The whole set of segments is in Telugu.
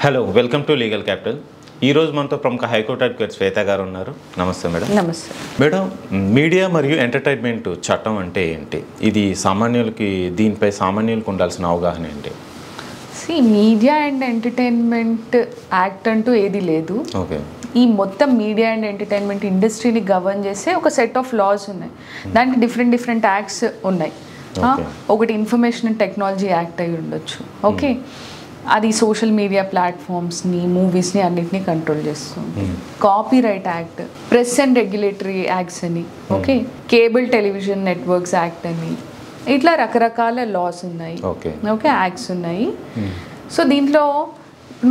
Hello, welcome to legal capital. ఈరోజు మనతో ప్రముఖ హైకోర్టు అడ్వకేట్ శ్వేత గారు ఉన్నారు. నమస్తే మేడం. నమస్తే మేడం, మీడియా మరియు ఎంటర్టైన్మెంట్ చట్టం అంటే ఏంటి? ఇది దీనిపై సామాన్యులకు ఉండాల్సిన అవగాహన ఏంటి? మీడియా అండ్ ఎంటర్టైన్మెంట్ యాక్ట్ అంటూ ఏది లేదు. ఓకే. ఈ మొత్తం మీడియా అండ్ ఎంటర్టైన్మెంట్ ఇండస్ట్రీని గవర్న్ చేసే ఒక సెట్ ఆఫ్ లాస్ ఉన్నాయి. దానికి డిఫరెంట్ యాక్ట్స్ ఉన్నాయి. ఒకటి ఇన్ఫర్మేషన్ అండ్ టెక్నాలజీ యాక్ట్ అయి ఉండొచ్చు. ఓకే, అది సోషల్ మీడియా ప్లాట్ఫామ్స్ని, మూవీస్ని అన్నిటినీ కంట్రోల్ చేస్తుంది. Copyright act, press and regulatory acts అని, okay, cable television networks act అని, ఇట్లా రకరకాల లాస్ ఉన్నాయి. ఓకే, యాక్ట్స్ ఉన్నాయి. సో దీంట్లో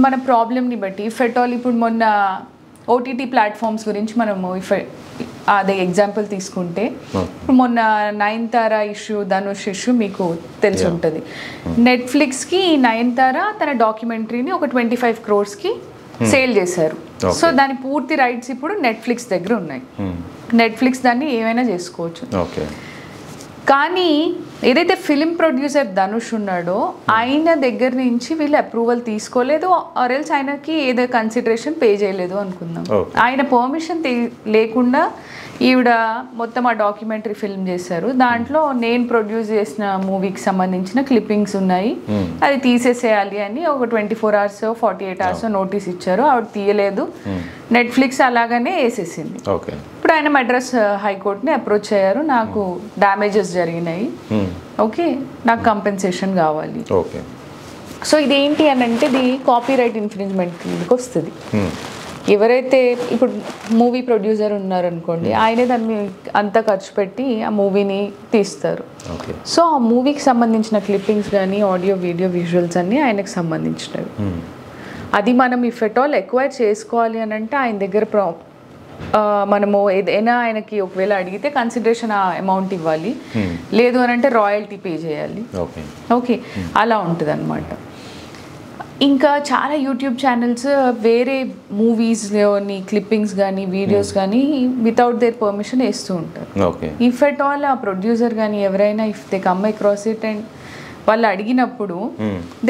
మన ప్రాబ్లమ్ని బట్టి ఫెటాల్ ఇప్పుడు మొన్న ఓటీటీ ప్లాట్ఫామ్స్ గురించి మనము అదే ఎగ్జాంపుల్ తీసుకుంటే, ఇప్పుడు మొన్న నయనతార ఇష్యూ, ధనుష్ ఇష్యూ మీకు తెలిసి ఉంటుంది. నెట్ఫ్లిక్స్కి నయనతార తన డాక్యుమెంటరీని ఒక 25 crores సేల్ చేశారు. సో దాని పూర్తి రైట్స్ ఇప్పుడు నెట్ఫ్లిక్స్ దగ్గర ఉన్నాయి. నెట్ఫ్లిక్స్ దాన్ని ఏమైనా చేసుకోవచ్చు. కానీ ఏదైతే ఫిలిం ప్రొడ్యూసర్ ధనుష్ ఉన్నాడో ఆయన దగ్గర నుంచి వీళ్ళు అప్రూవల్ తీసుకోలేదు, ఆర్ఎల్స్ ఆయనకి ఏదో కన్సిడరేషన్ పే చేయలేదు అనుకుందాం. ఆయన పర్మిషన్ లేకుండా ఈవిడ మొత్తం ఆ డాక్యుమెంటరీ ఫిల్మ్ చేశారు. దాంట్లో నేను ప్రొడ్యూస్ చేసిన మూవీకి సంబంధించిన క్లిప్పింగ్స్ ఉన్నాయి, అది తీసేసేయాలి అని ఒక 24 hours 48 hours నోటీస్ ఇచ్చారు. ఆవిడ తీయలేదు. నెట్ఫ్లిక్స్ అలాగనే వేసేసింది. ఇప్పుడు ఆయన మద్రాస్ హైకోర్టుని అప్రోచ్ అయ్యారు. నాకు డ్యామేజెస్ జరిగినాయి, ఓకే, నాకు కంపెన్సేషన్ కావాలి. సో ఇదేంటి అని అంటే ఇది కాపీరైట్ ఇన్ఫ్రింజ్మెంట్ కిందకి వస్తుంది. ఎవరైతే ఇప్పుడు మూవీ ప్రొడ్యూసర్ ఉన్నారనుకోండి, ఆయనే దాన్ని అంతా ఖర్చు పెట్టి ఆ మూవీని తీస్తారు. సో ఆ మూవీకి సంబంధించిన క్లిప్పింగ్స్ కానీ ఆడియో వీడియో విజువల్స్ అన్నీ ఆయనకు సంబంధించినవి. అది మనం ఇఫ్ ఎట్ ఆల్ ఎక్వైర్ చేసుకోవాలి అని అంటే ఆయన దగ్గర మనము ఏదైనా ఆయనకి ఒకవేళ అడిగితే కన్సిడరేషన్ ఆ అమౌంట్ ఇవ్వాలి, లేదు అని అంటే రాయల్టీ పే చేయాలి. ఓకే, అలా ఉంటుంది అనమాట. ఇంకా చాలా యూట్యూబ్ ఛానల్స్ వేరే మూవీస్లోని క్లిప్పింగ్స్ కానీ వీడియోస్ కానీ వితౌట్ దేర్ పర్మిషన్ వేస్తూ ఉంటారు. ఇఫ్ ఎట్ ఆల్ ఆ ప్రొడ్యూసర్ కానీ ఎవరైనా if they come across it and వాళ్ళు అడిగినప్పుడు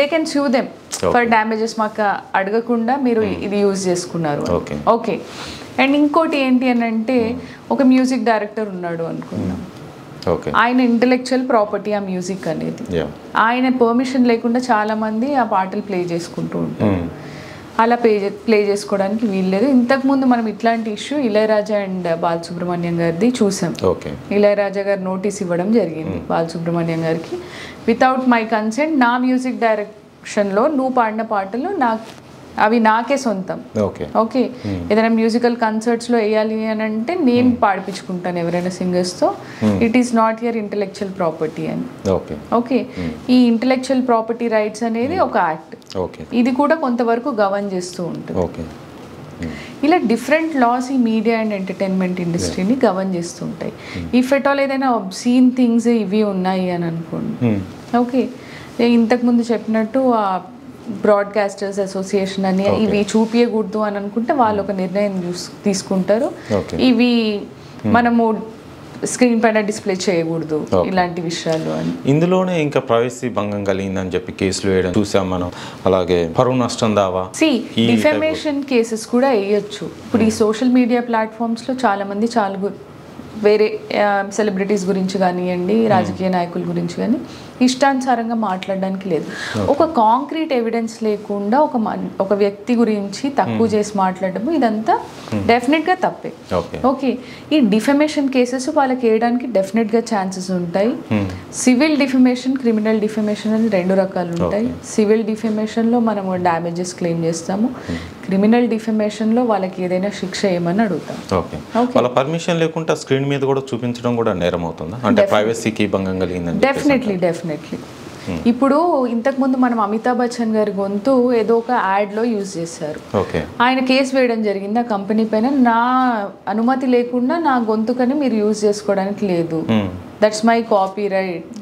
దే కెన్ సూ దెమ్ ఫర్ డ్యామేజెస్. మాకు అడగకుండా మీరు ఇది యూజ్ చేసుకున్నారు. ఓకే, అండ్ ఇంకోటి ఏంటి అని అంటే ఒక మ్యూజిక్ డైరెక్టర్ ఉన్నాడు అనుకున్నాం, ఆయన ఇంటెలెక్చువల్ ప్రాపర్టీ ఆ మ్యూజిక్ అనేది. ఆయన పర్మిషన్ లేకుండా చాలా మంది ఆ పాటలు ప్లే చేసుకుంటూ ఉంటారు. అలా ప్లే చేసుకోవడానికి వీల్లేదు. ఇంతకుముందు మనం ఇట్లాంటి ఇష్యూ ఇళయరాజా అండ్ బాలసుబ్రహ్మణ్యం గారిది చూసాం. ఇళయరాజా గారు నోటీస్ ఇవ్వడం జరిగింది బాలసుబ్రహ్మణ్యం గారికి, వితౌట్ మై కన్సెంట్ నా మ్యూజిక్ డైరెక్షన్లో నువ్వు పాడిన పాటలు అవి నాకే సొంతం. ఓకే, ఏదైనా మ్యూజికల్ కన్సర్ట్స్లో వేయాలి అని అంటే నేను పాడిపించుకుంటాను ఎవరైనా సింగర్స్తో. It is not your intellectual property అని. ఓకే, ఈ ఇంటెలెక్చువల్ ప్రాపర్టీ రైట్స్ అనేది ఒక యాక్ట్. ఇది కూడా కొంతవరకు గవర్న్ చేస్తూ ఉంటుంది. ఇలా డిఫరెంట్ లాస్ ఈ మీడియా అండ్ ఎంటర్టైన్మెంట్ ఇండస్ట్రీని గవర్న్ చేస్తూ ఉంటాయి. ఇఫ్ ఎట్ ఆల్ ఏదైనా అబ్సీన్ థింగ్స్ ఇవి ఉన్నాయి అని అనుకోండి, ఓకే, ఇంతకుముందు చెప్పినట్టు ఆ బ్రాడ్కాస్టర్స్ అసోసియేషన్ అని ఇవి చూపించకూడదు అని అనుకుంటే వాళ్ళు ఒక నిర్ణయం తీసుకుంటారు. ఇవి మనము స్క్రీన్ పైన డిస్ప్లే చేయకూడదు ఇలాంటి విషయాలు అని. ఇందులోనే ఇంకా ప్రైవసీ భంగం కలిగిందని చెప్పి కేసులు వేయడం చూసాం మనం. అలాగే పరువు నష్టం దావా, డిఫమేషన్ కేసెస్ కూడా వేయొచ్చు. ఇప్పుడు ఈ సోషల్ మీడియా ప్లాట్ఫామ్స్లో చాలా మంది వేరే సెలబ్రిటీస్ గురించి కానివ్వండి, రాజకీయ నాయకుల గురించి కానీ ఇష్టానుసారంగా మాట్లాడడానికి లేదు. ఒక కాంక్రీట్ ఎవిడెన్స్ లేకుండా ఒక వ్యక్తి గురించి తక్కువ చేసి మాట్లాడము, ఇదంతా డెఫినెట్గా తప్పే. ఓకే, ఈ డిఫమేషన్ కేసెస్ వాళ్ళకి వేయడానికి డెఫినెట్గా ఛాన్సెస్ ఉంటాయి. సివిల్ డిఫమేషన్, క్రిమినల్ డిఫమేషన్ అని 2 రకాలు ఉంటాయి. సివిల్ డిఫమేషన్లో మనము డ్యామేజెస్ క్లెయిమ్ చేస్తాము, క్రిమినల్ డిఫమేషన్లో వాళ్ళకి ఏదైనా శిక్ష ఏమని అడుగుతాం. వాళ్ళ పర్మిషన్ లేకుండా స్క్రీన్ మీద కూడా చూపించడం కూడా నేరం అవుతుందా? అంటే ప్రైవసీకి భంగం కలిగిందని? డెఫినెట్లీ. ఇప్పుడు ఇంతకుముందు మనం అమితాబ్ బచ్చన్ గారి గొంతు ఏదో ఒక యాడ్లో యూజ్ చేశారు. ఆయన కేసు వేయడం జరిగింది ఆ కంపెనీ పైన. నా అనుమతి లేకుండా నా గొంతుకని మీరు యూజ్ చేసుకోవడానికి లేదు, దట్స్ మై కాపీ రైట్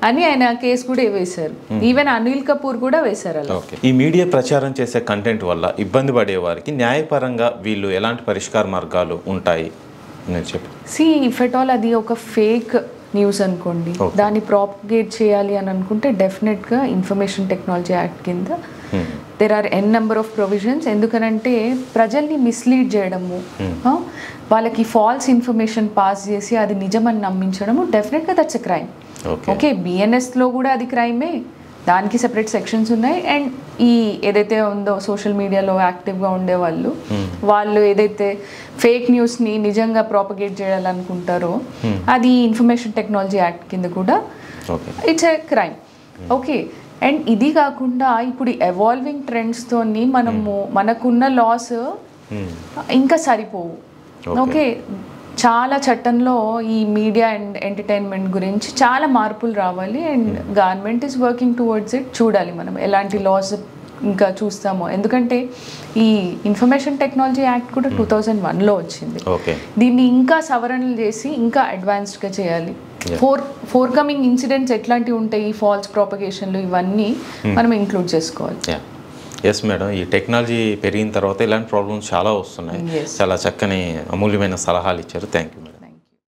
అని ఆయన కేసు కూడా వేశారు. ఈవెన్ అనిల్ కపూర్ కూడా వేశారు అలా. ఈ మీడియా ప్రచారం చేసే కంటెంట్ వల్ల ఇబ్బంది పడే వారికి న్యాయపరంగా వీళ్ళు ఎలాంటి పరిష్కార మార్గాలు ఉంటాయి? ఇఫ్ ఎట్ ఆల్ అది ఒక ఫేక్ న్యూస్ అనుకోండి, దాన్ని ప్రాపగేట్ చేయాలి అని అనుకుంటే డెఫినెట్గా ఇన్ఫర్మేషన్ టెక్నాలజీ యాక్ట్ కింద there are n number of provisions. ఎందుకనంటే ప్రజల్ని మిస్లీడ్ చేయడము, వాళ్ళకి ఫాల్స్ ఇన్ఫర్మేషన్ పాస్ చేసి అది నిజమని నమ్మించడము, డెఫినెట్గా దట్స్ ఎ క్రైమ్. ఓకే, బిఎన్ఎస్లో కూడా అది క్రైమే, దానికి సెపరేట్ సెక్షన్స్ ఉన్నాయి. అండ్ ఈ ఏదైతే ఉందో సోషల్ మీడియాలో యాక్టివ్గా ఉండేవాళ్ళు, వాళ్ళు ఏదైతే ఫేక్ న్యూస్ని నిజంగా ప్రాపగేట్ చేయాలనుకుంటారో అది ఇన్ఫర్మేషన్ టెక్నాలజీ యాక్ట్ కింద కూడా it's a crime. Okay, and ఇది కాకుండా ఇప్పుడు ఎవాల్వింగ్ ట్రెండ్స్తోని మనము మనకున్న లాస్ ఇంకా సరిపోవు. ఓకే, చాలా చట్టంలో ఈ మీడియా అండ్ ఎంటర్టైన్మెంట్ గురించి చాలా మార్పులు రావాలి. And government is working towards it. చూడాలి మనం ఎలాంటి లాస్ ఇంకా చూస్తామో. ఎందుకంటే ఈ ఇన్ఫర్మేషన్ టెక్నాలజీ యాక్ట్ కూడా 2001లో వచ్చింది. దీన్ని ఇంకా సవరణలు చేసి ఇంకా అడ్వాన్స్డ్గా చేయాలి. ఫోర్ కమింగ్ ఇన్సిడెంట్స్ ఎట్లాంటివి ఉంటాయి, ఫాల్స్ ప్రాపగేషన్లు, ఇవన్నీ మనం ఇంక్లూడ్ చేసుకోవాలి. ఎస్ మేడం, ఈ టెక్నాలజీ పెరిగిన తర్వాత ఇలాంటి ప్రాబ్లమ్స్ చాలా వస్తున్నాయి. చాలా చక్కని అమూల్యమైన సలహాలు ఇచ్చారు. Thank you madam.